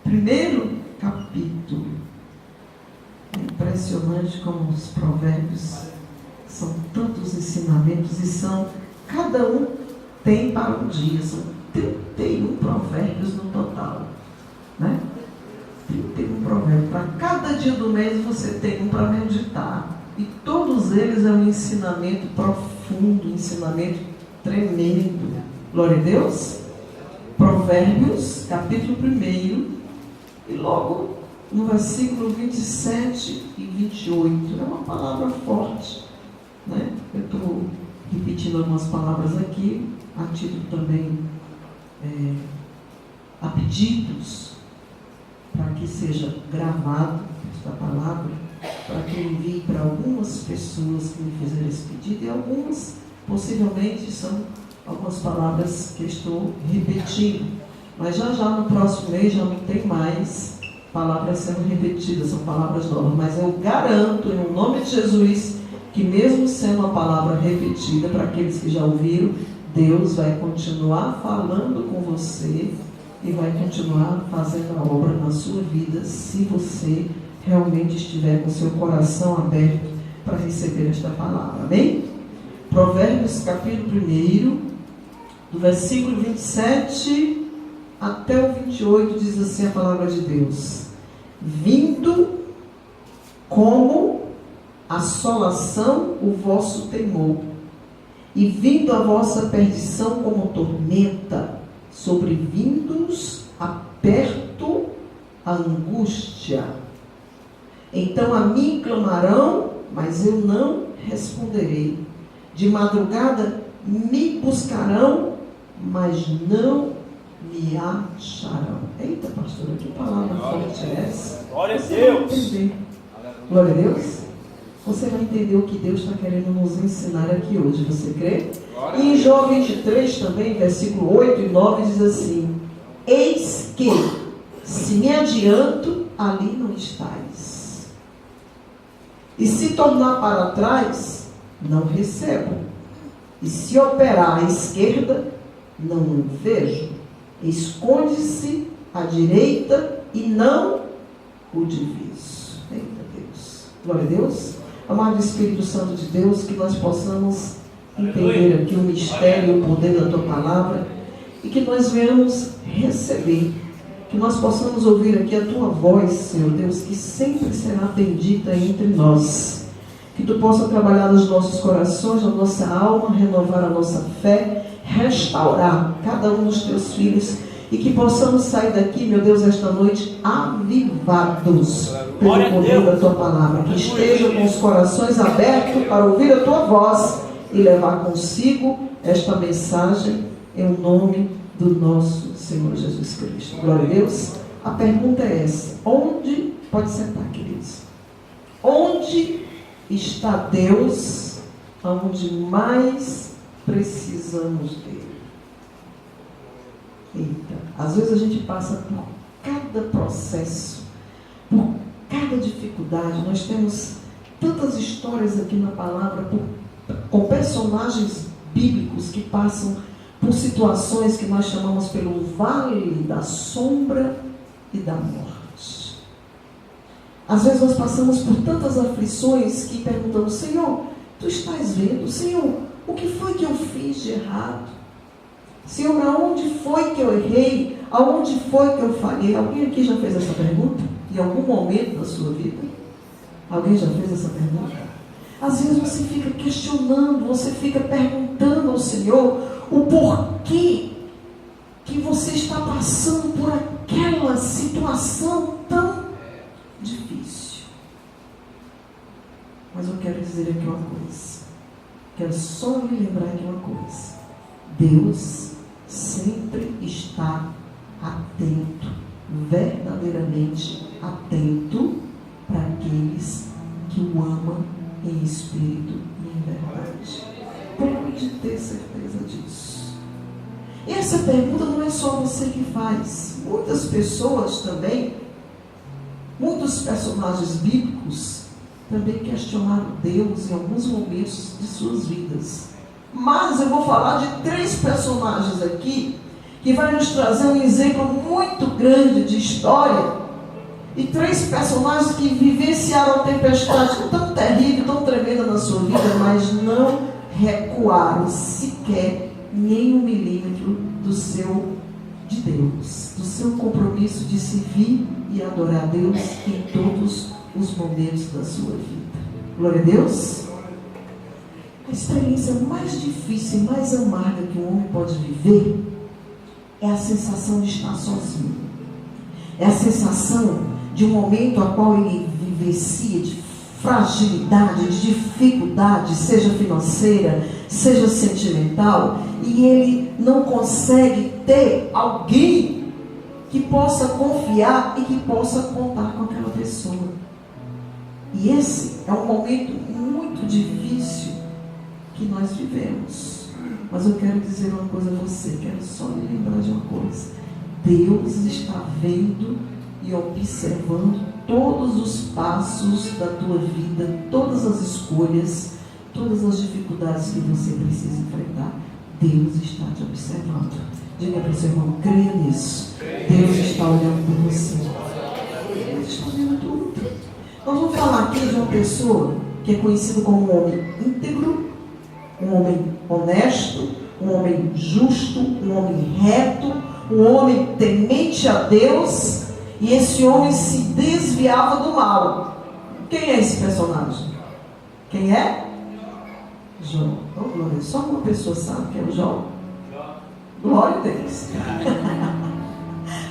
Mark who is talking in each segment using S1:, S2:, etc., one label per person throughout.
S1: primeiro capítulo. É impressionante como os provérbios são tantos ensinamentos e cada um tem para um dia. São 31 provérbios no total, né? 31 provérbios. Para cada dia do mês você tem um para meditar. E todos eles é um ensinamento profundo, um ensinamento tremendo. Glória a Deus. Provérbios, capítulo 1, e logo no versículo 27 e 28. É uma palavra forte, né? Eu estou repetindo algumas palavras aqui, a título também, a pedidos, para que seja gravado esta palavra, para que eu envie para algumas pessoas que me fizeram esse pedido, e algumas, possivelmente, são algumas palavras que eu estou repetindo. Mas já no próximo mês já não tem mais palavras sendo repetidas, são palavras novas. Mas eu garanto, em nome de Jesus, que mesmo sendo uma palavra repetida, para aqueles que já ouviram, Deus vai continuar falando com você e vai continuar fazendo a obra na sua vida, se você realmente estiver com seu coração aberto para receber esta palavra. Amém? Provérbios capítulo 1, do versículo 27 até o 28, diz assim a palavra de Deus: vindo como assolação o vosso temor, e vindo a vossa perdição como tormenta, sobrevindos aperto a angústia. Então a mim clamarão, mas eu não responderei. De madrugada me buscarão, mas não me acharão. Eita, pastora, que palavra forte é essa?
S2: Glória a Deus!
S1: Glória a Deus! Você vai entender o que Deus está querendo nos ensinar aqui hoje, você crê? E em João 23 também, versículo 8 e 9, diz assim: eis que, se me adianto, ali não estais. E se tornar para trás, não recebo. E se operar à esquerda, não o vejo. Esconde-se à direita e não o diviso. Eita Deus! Glória a Deus! Amado Espírito Santo de Deus, que nós possamos entender aqui o mistério e o poder da Tua palavra, e que nós venhamos receber, que nós possamos ouvir aqui a Tua voz, Senhor Deus, que sempre será bendita entre nós. Que Tu possa trabalhar nos nossos corações, na nossa alma, renovar a nossa fé, restaurar cada um dos Teus filhos, e que possamos sair daqui, meu Deus, esta noite avivados pelo poder da Tua palavra. Que estejam com os corações abertos para ouvir a Tua voz e levar consigo esta mensagem em nome do nosso Senhor Jesus Cristo. Glória a Deus. A pergunta é essa: onde, pode sentar, queridos, onde está Deus onde mais precisamos dele? Eita, às vezes a gente passa por cada processo, por cada dificuldade. Nós temos tantas histórias aqui na palavra com personagens bíblicos que passam por situações que nós chamamos pelo vale da sombra e da morte. Às vezes nós passamos por tantas aflições que perguntamos: Senhor, Tu estás vendo? Senhor, o que foi que eu fiz de errado? Senhor, aonde foi que eu errei? Aonde foi que eu falhei? Alguém aqui já fez essa pergunta? Em algum momento da sua vida? Alguém já fez essa pergunta? Às vezes você fica questionando, você fica perguntando ao Senhor o porquê que você está passando por aquela situação tão difícil. Mas eu quero dizer aqui uma coisa. Quero só lhe lembrar aqui uma coisa. Deus sempre está atento, verdadeiramente atento para aqueles que o amam em espírito e em verdade. Pode ter certeza disso. E essa pergunta não é só você que faz. Muitas pessoas também, muitos personagens bíblicos também questionaram Deus em alguns momentos de suas vidas. Mas eu vou falar de 3 personagens aqui que vai nos trazer um exemplo muito grande de história, e 3 personagens que vivenciaram a tempestade tão terrível, tão tremenda na sua vida, mas não recuaram sequer nem 1 milímetro de Deus, do seu compromisso de servir e adorar a Deus em todos os momentos da sua vida. Glória a Deus. A experiência mais difícil e mais amarga que um homem pode viver é a sensação de estar sozinho. É a sensação de um momento a qual ele vivencia de fragilidade, de dificuldade, seja financeira, seja sentimental, e ele não consegue ter alguém que possa confiar e que possa contar com aquela pessoa. E esse é um momento muito difícil que nós vivemos. Mas eu quero dizer uma coisa a você, quero só lhe lembrar de uma coisa. Deus está vendo e observando todos os passos da tua vida, todas as escolhas, todas as dificuldades que você precisa enfrentar. Deus está te observando. Diga para o seu irmão, creia nisso. Deus está olhando por você. Deus está vendo tudo. Nós vamos falar aqui de uma pessoa que é conhecido como um homem íntegro, um homem honesto, um homem justo, um homem reto, um homem temente a Deus. E esse homem se desviava do mal. Quem é esse personagem? Quem é? Jó. Oh, glória. Só uma pessoa sabe que é o Jó. Glória a Deus.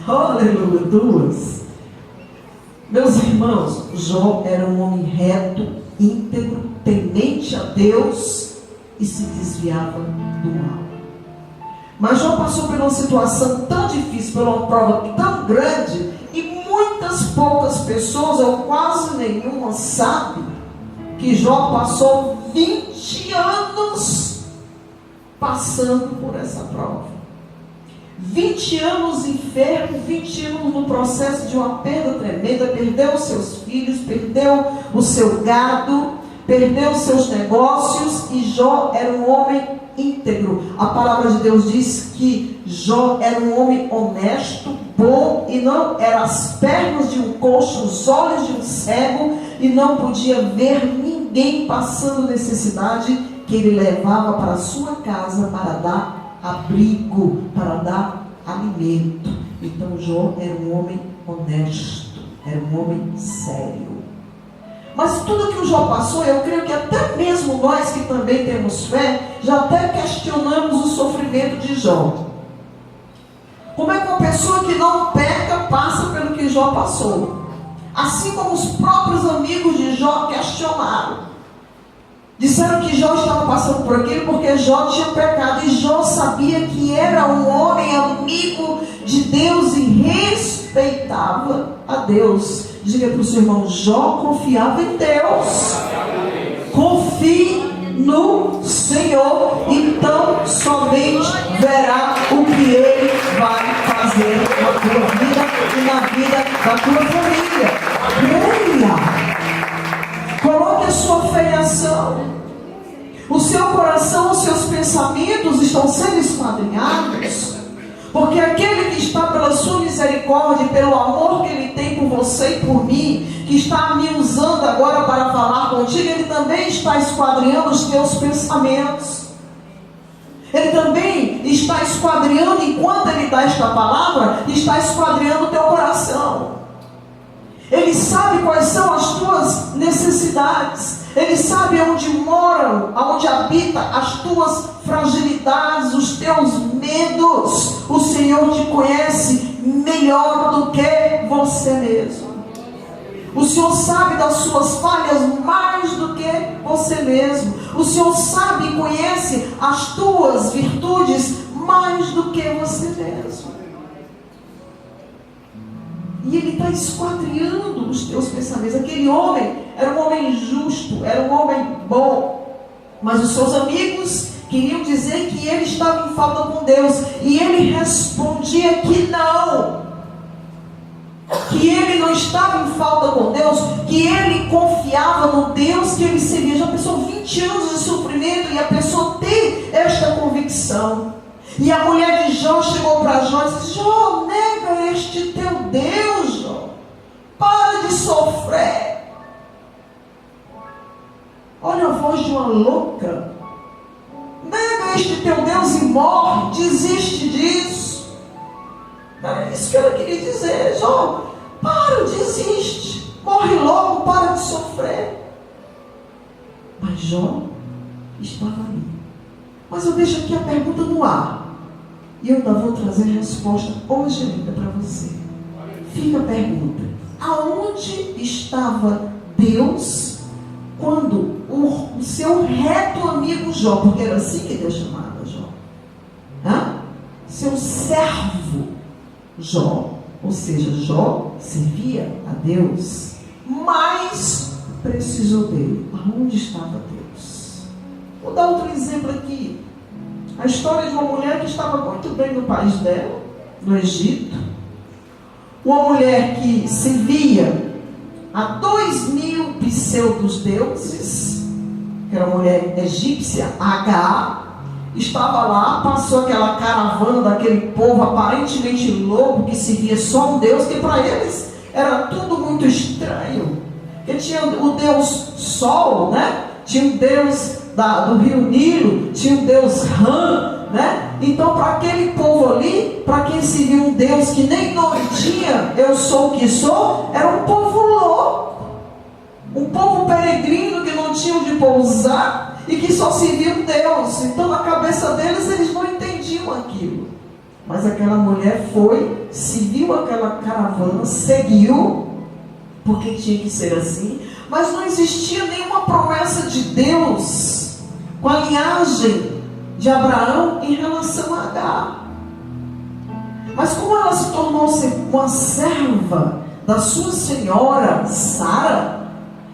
S1: Aleluia. 2. Meus irmãos, Jó era um homem reto, íntegro, temente a Deus e se desviava do mal. Mas Jó passou por uma situação tão difícil, por uma prova tão grande, e muitas poucas pessoas, ou quase nenhuma, sabe que Jó passou 20 anos passando por essa prova. 20 anos enfermo, 20 anos no processo de uma perda tremenda, perdeu os seus filhos, perdeu o seu gado, perdeu os seus negócios, e Jó era um homem íntegro. A palavra de Deus diz que Jó era um homem honesto, bom, e não era as pernas de um coxo, os olhos de um cego, e não podia ver ninguém passando necessidade, que ele levava para a sua casa para dar abrigo, para dar alimento. Então Jó era um homem honesto, era um homem sério. Mas tudo que o Jó passou, eu creio que até mesmo nós que também temos fé, já até questionamos o sofrimento de Jó. Como é que uma pessoa que não peca passa pelo que Jó passou? Assim como os próprios amigos de Jó questionaram. Disseram que Jó estava passando por aquilo porque Jó tinha pecado. E Jó sabia que era um homem amigo de Deus e respeitava a Deus. Diga para o seu irmão, Jó confiava em Deus. Confie no Senhor, então somente verá o que Ele vai fazer na tua vida e na vida da tua família. Creia. Coloque a sua fé em ação. O seu coração, os seus pensamentos estão sendo esquadrinhados, porque aquele que está pela sua misericórdia, pelo amor que Ele tem por você e por mim, que está me usando agora para falar contigo, Ele também está esquadrinhando os teus pensamentos. Ele também está esquadrinhando, enquanto Ele dá esta palavra, está esquadrinhando o teu coração. Ele sabe quais são as tuas necessidades. Ele sabe onde moram, onde habita as tuas fragilidades, os teus medos. O Senhor te conhece melhor do que você mesmo. O Senhor sabe das suas falhas mais do que você mesmo. O Senhor sabe e conhece as tuas virtudes mais do que você mesmo. E Ele está esquadrinhando os teus pensamentos. Aquele homem era um homem justo, era um homem bom, mas os seus amigos queriam dizer que ele estava em falta com Deus, e ele respondia que não, que ele não estava em falta com Deus, que ele confiava no Deus que ele servia. Já pensou 20 anos de sofrimento e a pessoa ter esta convicção? E a mulher de Jó chegou para Jó e disse: Jó, nega este teu Deus, Jó. Para de sofrer. Olha a voz de uma louca. Nega este teu Deus e morre. Desiste disso. Era isso que ela queria dizer. Jó, para, desiste. Morre logo, para de sofrer. Mas Jó estava ali. Mas eu deixo aqui a pergunta no ar. E eu ainda vou trazer a resposta hoje ainda para você. Fica a pergunta: aonde estava Deus quando o seu reto amigo Jó, porque era assim que Deus chamava Jó, seu servo Jó, ou seja, Jó servia a Deus, mas precisou dele. Aonde estava Deus? Vou dar outro exemplo aqui. A história de uma mulher que estava muito bem no país dela, no Egito. Uma mulher que servia a 2000 pseudos deuses, que era uma mulher egípcia, Agar, estava lá, passou aquela caravana daquele povo aparentemente louco, que servia só um Deus, que para eles era tudo muito estranho. Porque tinha o Deus Sol, né? Tinha o Deus do rio Nilo, tinha o Deus Ram, né? Então, para aquele povo ali, para quem servia um Deus que nem nome tinha, eu sou o que sou, era um povo louco, um povo peregrino que não tinha onde pousar e que só servia um Deus. Então, na cabeça deles, eles não entendiam aquilo. Mas aquela mulher foi, seguiu aquela caravana, seguiu, porque tinha que ser assim, mas não existia nenhuma promessa de Deus com a linhagem de Abraão em relação a Agar. Mas como ela se tornou uma serva da sua senhora Sara,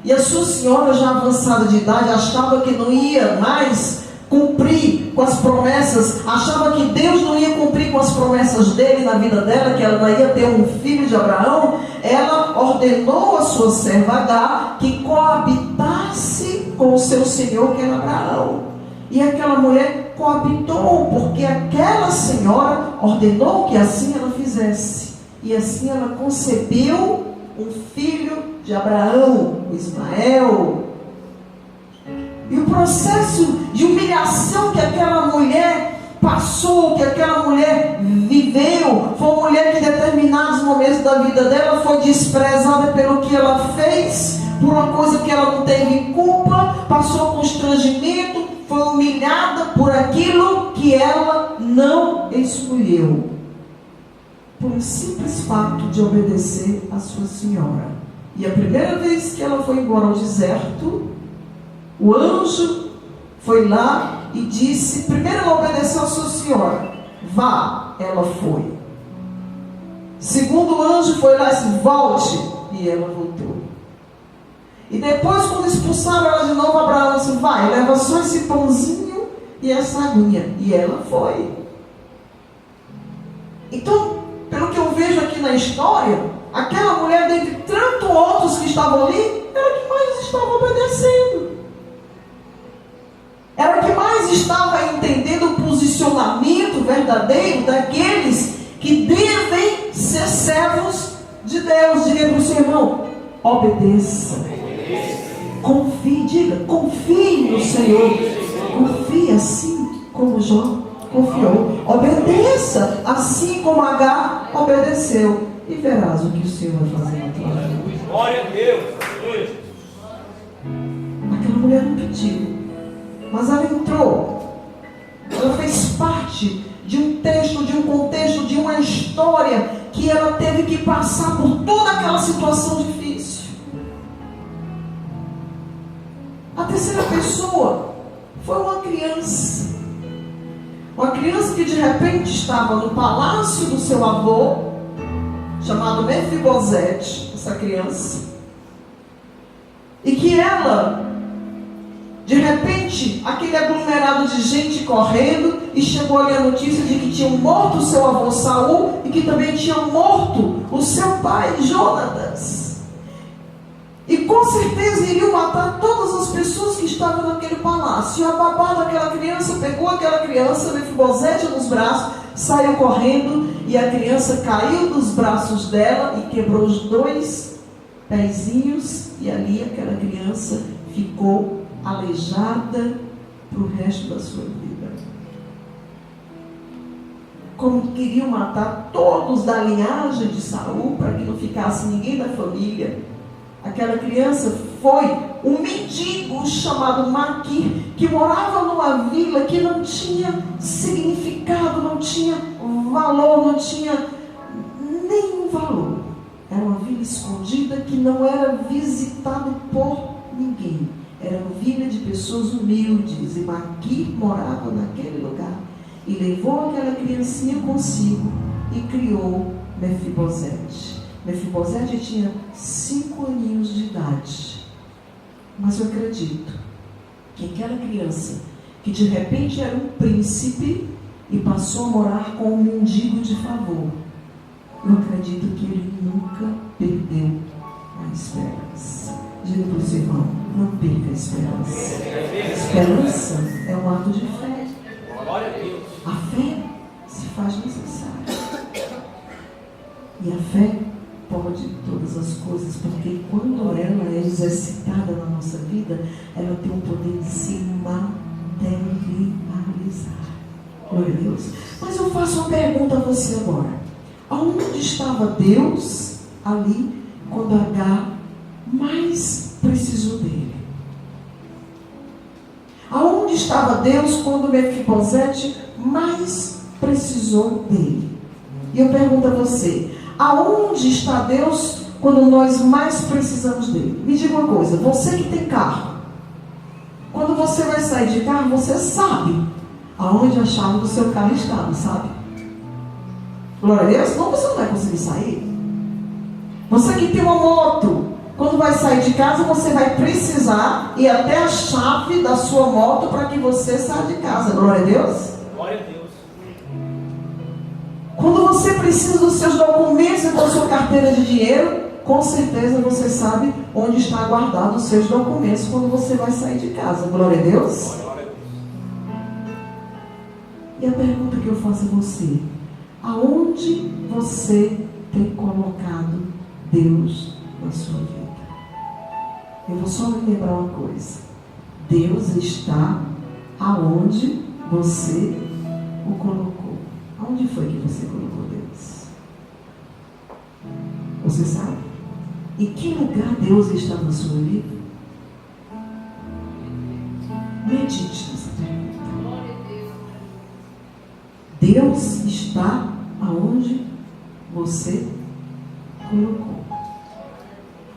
S1: e a sua senhora já avançada de idade achava que não ia mais cumprir com as promessas, achava que Deus não ia cumprir com as promessas dele na vida dela, que ela não ia ter um filho de Abraão, ela ordenou a sua serva Agar que coabitasse com o seu senhor, que era Abraão. E aquela mulher coabitou, porque aquela senhora ordenou que assim ela fizesse. E assim ela concebeu um filho de Abraão, o Ismael. E o processo de humilhação que aquela mulher passou, que aquela mulher viveu, foi uma mulher que em determinados momentos da vida dela foi desprezada pelo que ela fez, por uma coisa que ela não teve culpa, passou constrangimento, foi humilhada por aquilo que ela não escolheu, por um simples fato de obedecer a sua senhora. E a primeira vez que ela foi embora ao deserto, o anjo foi lá e disse, primeiro ela obedeceu a sua senhora, vá, ela foi. Segundo, o anjo foi lá e disse, volte, e ela voltou. E depois, quando expulsaram ela de novo, Abraão disse, vai, leva só esse pãozinho e essa aguinha, e ela foi. Então, pelo que eu vejo aqui na história, aquela mulher, dentre tantos outros que estavam ali, era a que mais estava obedecendo. Era a que mais estava entendendo o posicionamento verdadeiro daqueles que devem ser servos de Deus. Diga para o seu irmão, obedeça. Confie, diga, confie no Senhor. Confie assim como Jó confiou. Obedeça assim como Agar obedeceu. E verás o que o Senhor vai fazer na tua vida.
S2: Glória a Deus.
S1: Aquela mulher não pediu, mas ela entrou. Ela fez parte de um texto, de um contexto, de uma história que ela teve que passar por toda aquela situação difícil. A terceira pessoa foi uma criança. Uma criança que de repente estava no palácio do seu avô, chamado Mefibosete, essa criança. E que ela, de repente, aquele aglomerado de gente correndo, e chegou ali a notícia de que tinham morto o seu avô Saul, e que também tinham morto o seu pai Jonatas. E com certeza iriam matar todas as pessoas que estavam naquele palácio. E a babá daquela criança pegou aquela criança, Mefibosete nos braços, saiu correndo, e a criança caiu dos braços dela e quebrou os 2 pezinhos, e ali aquela criança ficou aleijada para o resto da sua vida. Como queriam matar todos da linhagem de Saul, para que não ficasse ninguém da família, aquela criança foi um mendigo chamado Maquir, que morava numa vila que não tinha significado, não tinha valor, não tinha nenhum valor. Era uma vila escondida que não era visitada por ninguém. Era uma vila de pessoas humildes, e Maquir morava naquele lugar. E levou aquela criancinha consigo e criou Mefibosete. Mefibosete tinha 5 aninhos de idade. Mas eu acredito que aquela criança, que de repente era um príncipe e passou a morar com um mendigo de favor, eu acredito que ele nunca perdeu a esperança. Diga para o seu irmão, não perca a esperança. A esperança é um ato de fé. A fé se faz necessária. E a fé pode todas as coisas, porque quando ela é exercitada na nossa vida, ela tem o poder de se materializar. Glória a Deus. Mas eu faço uma pergunta a você agora. Aonde estava Deus ali quando Agar mais precisou dele? Aonde estava Deus quando Mefibosete mais precisou dele? E eu pergunto a você, aonde está Deus quando nós mais precisamos dele? Me diga uma coisa, você que tem carro, quando você vai sair de carro, você sabe aonde a chave do seu carro está, não sabe? Glória a Deus, senão você não vai conseguir sair. Você que tem uma moto, quando vai sair de casa, você vai precisar ir até a chave da sua moto para que você saia de casa. Glória a Deus.
S2: Glória a Deus.
S1: Quando você precisa dos seus documentos e da sua carteira de dinheiro, com certeza você sabe onde está guardado os seus documentos quando você vai sair de casa. Glória a Deus. E a pergunta que eu faço a você, aonde você tem colocado Deus na sua vida? Eu vou só me lembrar uma coisa. Deus está aonde você o colocou. Aonde foi que você colocou Deus? Você sabe? Em que lugar Deus está na sua vida? Medite nessa pergunta. Deus está aonde você colocou.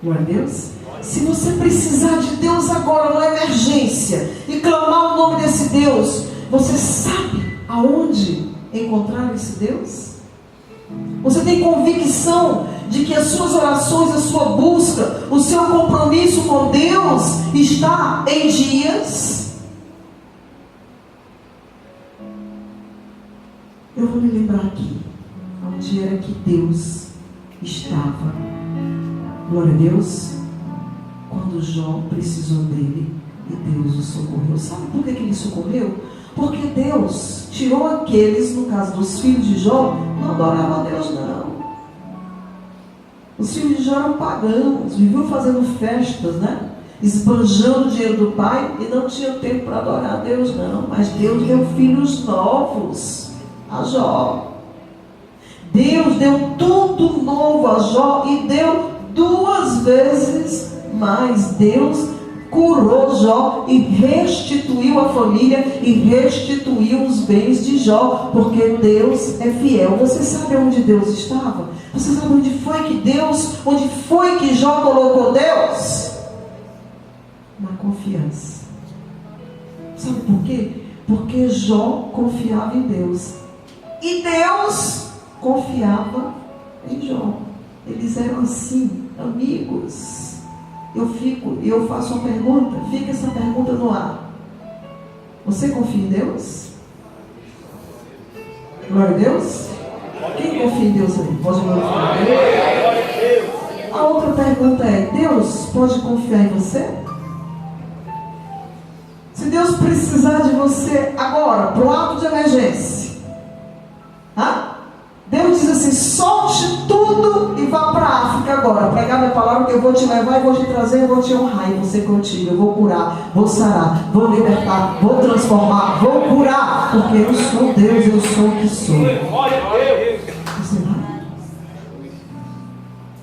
S1: Glória a Deus. Se você precisar de Deus agora, numa emergência, e clamar o nome desse Deus, você sabe aonde encontrar esse Deus? Você tem convicção de que as suas orações, a sua busca, o seu compromisso com Deus está em dias? Eu vou me lembrar aqui, onde era que Deus estava. Glória a Deus. Quando Jó precisou dele e Deus o socorreu. Sabe por que ele socorreu? Porque Deus tirou aqueles, no caso dos filhos de Jó, não adoravam a Deus não. Os filhos de Jó eram pagãos, viviam fazendo festas, né? Esbanjando o dinheiro do pai e não tinham tempo para adorar a Deus não. Mas Deus deu filhos novos a Jó. Deus deu tudo novo a Jó e deu 2 vezes mais. Deus curou Jó e restituiu a família e restituiu os bens de Jó, porque Deus é fiel. Você sabe onde Deus estava? Você sabe onde foi que Jó colocou Deus? Na confiança. Sabe por quê? Porque Jó confiava em Deus e Deus confiava em Jó. Eles eram assim, amigos. Eu faço uma pergunta, fica essa pergunta no ar. Você confia em Deus? Glória a Deus? Quem confia em Deus aí? Pode glorificar a Deus? A outra pergunta é, Deus Deus pode confiar em você? Se Deus precisar de você agora, para o ato de emergência, Deus diz assim: solte tudo e vá para a África agora, pregar minha palavra, que eu vou te levar e vou te trazer, eu vou te honrar, e você contigo, eu vou curar, vou sarar, vou libertar, vou transformar, vou curar, porque eu sou Deus, eu sou o que sou. Você vai?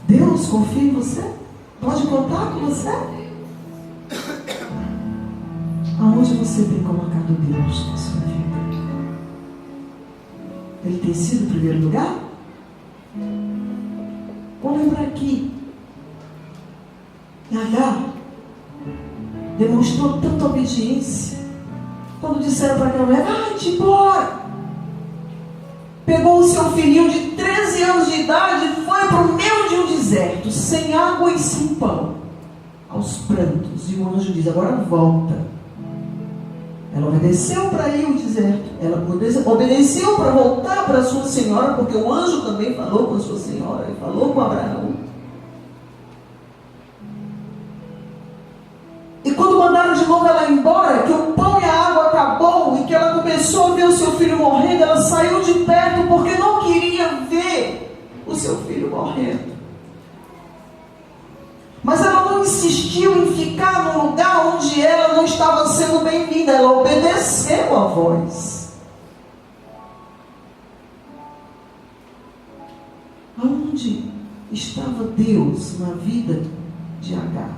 S1: Deus confia em você? Pode contar com você? Aonde você tem colocado Deus na sua vida? Ele tem sido o primeiro lugar? Vou lembrar aqui. Agar demonstrou tanta obediência. Quando disseram para aquela mulher: vai-te embora. Pegou o seu filhinho de 13 anos de idade e foi para o meio de um deserto, sem água e sem pão, aos prantos. E o anjo diz: agora volta. Ela obedeceu para ir ao deserto. Ela obedeceu para voltar para a sua senhora, porque o anjo também falou com a sua senhora. Ele falou com Abraão. E quando mandaram de novo ela embora, que o pão e a água acabou, e que ela começou a ver o seu filho morrendo, ela saiu de perto, porque não queria ver o seu filho morrendo. Mas ela não insistiu em ficar num lugar onde ela não estava sendo bem-vinda. Ela obedeceu a voz. Aonde estava Deus na vida de Agar?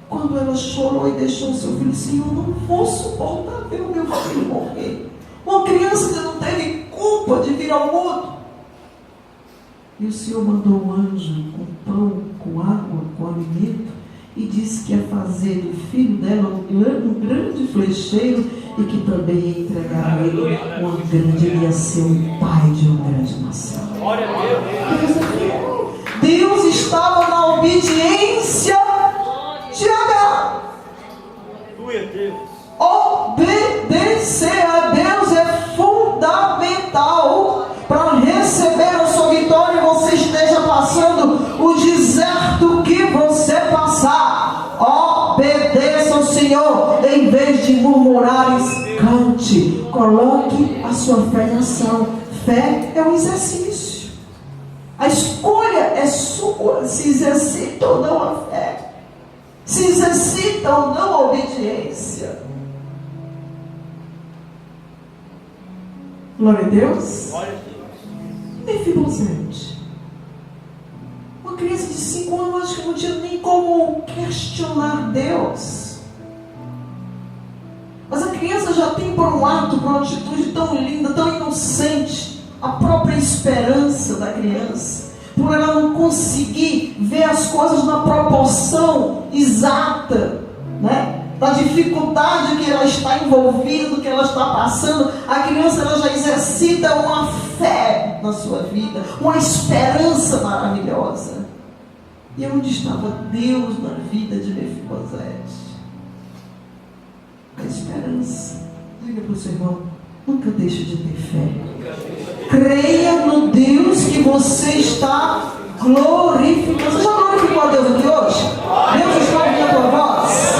S1: Quando ela chorou e deixou o seu filho: Senhor, não vou suportar ver o meu filho morrer. Uma criança que não teve culpa de vir ao mundo. E o Senhor mandou um anjo com pão, com água, com alimento, e disse que ia fazer do filho dela um grande flecheiro, e que também ia entregar a ele uma grande, ele ia ser um pai de uma grande nação.
S2: Glória a Deus.
S1: Deus estava na obediência de Agar.
S2: Glória a Deus.
S1: Obedecer a Deus é fundamental para receber a sua vitória, e você esteja passando o deserto que você passar. Obedeça ao Senhor, em vez de murmurares, cante, coloque a sua fé em ação. Fé é um exercício. A escolha é sua, se exercita ou não a fé, se exercita ou não a obediência. Glória a Deus.
S2: Glória a Deus.
S1: Mefibosete, uma criança de 5 anos, acho que não tinha nem como questionar Deus. Mas a criança já tem por um ato, por uma atitude tão linda, tão inocente, a própria esperança da criança, por ela não conseguir ver as coisas na proporção exata, da dificuldade que ela está envolvida, do que ela está passando. A criança, ela já exercita uma fé na sua vida, uma esperança maravilhosa. E onde estava Deus na vida de Mefibosete? A esperança. Diga para o seu irmão: nunca deixe de ter fé. Creia no Deus que você está glorificando. Você já glorificou a Deus aqui hoje? Deus está ouvindo a tua voz?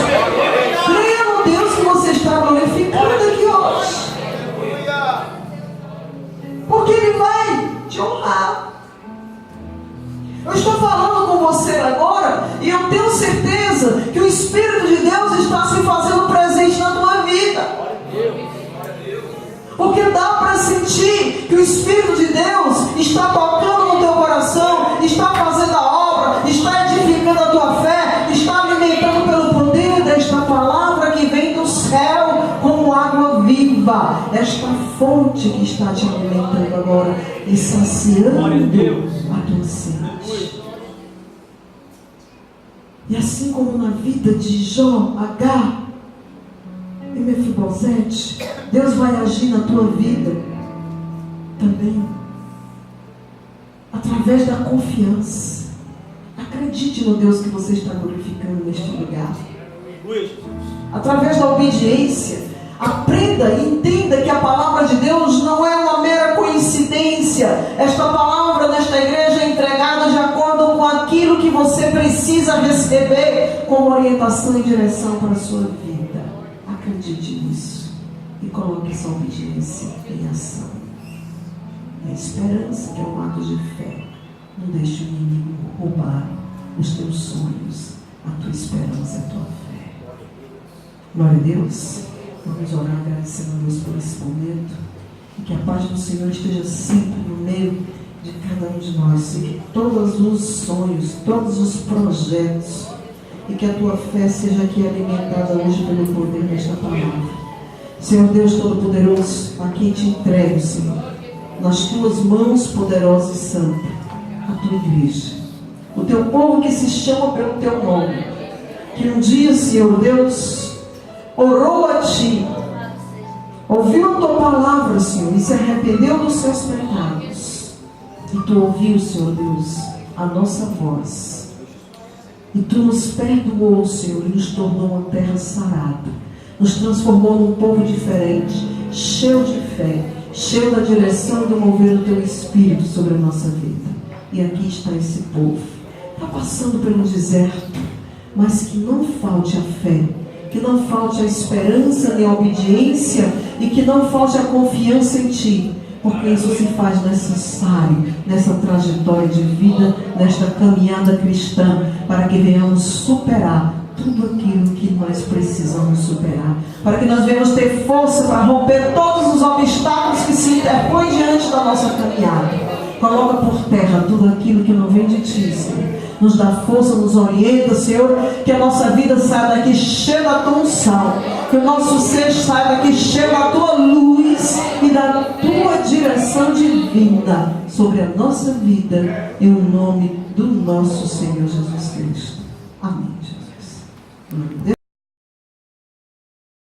S1: Creia no Deus que você está glorificando aqui hoje, porque Ele vai te honrar. Eu estou falando com você agora, e eu tenho certeza que o Espírito de Deus está se fazendo presente na tua vida. Porque dá para sentir que o Espírito de Deus está tocando no teu coração, está fazendo a obra, está edificando a tua fé, está alimentando pelo poder desta palavra que vem do céu como água viva. Esta fonte que está te alimentando agora e saciando a tua sede. E assim como na vida de Jó, Agar e Mefibosete, Deus vai agir na tua vida também, através da confiança. Acredite no Deus que você está glorificando neste lugar. Através da obediência, aprenda e entenda que a palavra de Deus não é uma mera coincidência. Esta palavra nesta igreja é entregada de acordo com aquilo que que você precisa receber como orientação e direção para a sua vida. Acredite nisso e coloque essa obediência em ação. A esperança, que é um ato de fé. Não deixe o inimigo roubar os teus sonhos, a tua esperança, a tua fé. Glória a Deus. Vamos orar agradecendo a Deus por esse momento. E que a paz do Senhor esteja sempre no meio de cada um de nós. E que todos os sonhos, todos os projetos, e que a tua fé seja aqui alimentada hoje pelo poder desta palavra. Senhor Deus Todo-Poderoso, a quem te entrego, Senhor, nas tuas mãos poderosas e santas, a tua igreja, o teu povo que se chama pelo teu nome, que um dia, Senhor Deus, orou a ti, ouviu a tua palavra, Senhor, e se arrependeu dos seus pecados, e tu ouviu, Senhor Deus, a nossa voz, e tu nos perdoou, Senhor, e nos tornou uma terra sarada, nos transformou num povo diferente, cheio de fé, cheio da direção e do mover do teu Espírito sobre a nossa vida. E aqui está esse povo, está passando pelo deserto, mas que não falte a fé, que não falte a esperança nem a obediência, e que não falte a confiança em ti, porque isso se faz necessário nessa trajetória de vida, nesta caminhada cristã, para que venhamos superar tudo aquilo que nós precisamos superar, para que nós venhamos ter força para romper todos os obstáculos que se interpõem diante da nossa caminhada. Coloca por terra tudo aquilo que não vem de ti, Senhor. Nos dá força, nos orienta, Senhor, que a nossa vida saia daqui cheia da tua unção, que o nosso ser saia daqui cheio da tua luz e da tua direção divina sobre a nossa vida, em nome do nosso Senhor Jesus Cristo. Amém, Jesus.